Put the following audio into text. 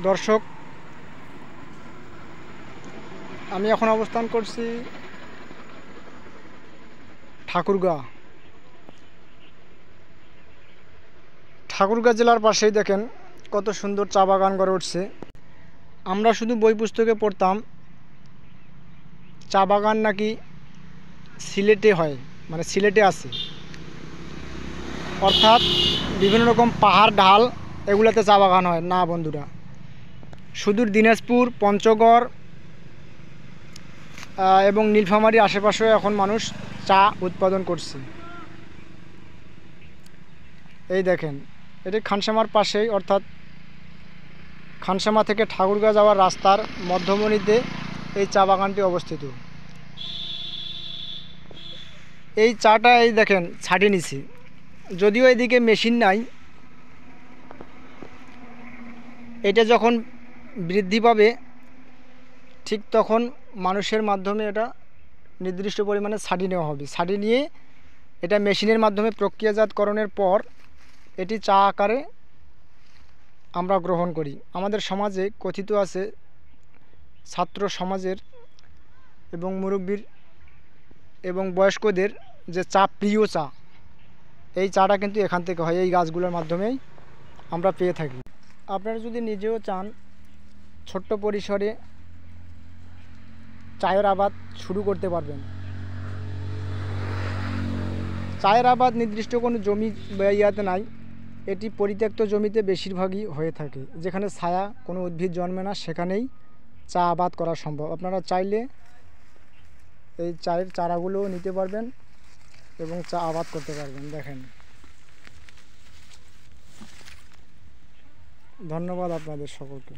দর্শক, আমি এখন অবস্থান করছি ঠাকুরগাঁ জেলার পাশেই। দেখেন কত সুন্দর চা বাগান গড়ে উঠছে। আমরা শুধু বই পুস্তকে পড়তাম চা বাগান নাকি সিলেটে হয়, মানে সিলেটে আছে, অর্থাৎ বিভিন্ন রকম পাহাড় ঢাল এগুলোতে চা বাগান হয়। না বন্ধুরা, সুদূর দিনাজপুর, পঞ্চগড় এবং নীলফামারীর আশেপাশেও এখন মানুষ চা উৎপাদন করছে। এই দেখেন, এটি খানসামার পাশেই, অর্থাৎ খানসামা থেকে ঠাকুরগাঁ যাওয়ার রাস্তার মধ্যমণিতে এই চা বাগানটি অবস্থিত। এই চাটা এই দেখেন ছাড়ি নিছি, যদিও এদিকে মেশিন নাই। এটা যখন বৃদ্ধি পাবে ঠিক তখন মানুষের মাধ্যমে এটা নির্দিষ্ট পরিমাণে ছাড়ি নেওয়া হবে। ছাড়ি নিয়ে এটা মেশিনের মাধ্যমে প্রক্রিয়াজাতকরণের পর এটি চা আকারে আমরা গ্রহণ করি। আমাদের সমাজে কথিত আছে, ছাত্র সমাজের এবং মুরব্বীর এবং বয়স্কদের যে চা প্রিয় চা, এই চাটা কিন্তু এখান থেকে হয়, এই গাছগুলোর মাধ্যমেই আমরা পেয়ে থাকি। আপনারা যদি নিজেও চান ছোট্ট পরিসরে চায়ের আবাদ শুরু করতে পারবেন। চায়ের আবাদ নির্দিষ্ট কোনো জমি ইয়াতে নাই, এটি পরিত্যক্ত জমিতে বেশিরভাগই হয়ে থাকে। যেখানে ছায়া কোনো উদ্ভিদ জন্মে না সেখানেই চা আবাদ করা সম্ভব। আপনারা চাইলে এই চায়ের চারাগুলোও নিতে পারবেন এবং চা আবাদ করতে পারবেন। দেখেন, ধন্যবাদ আপনাদের সকলকে।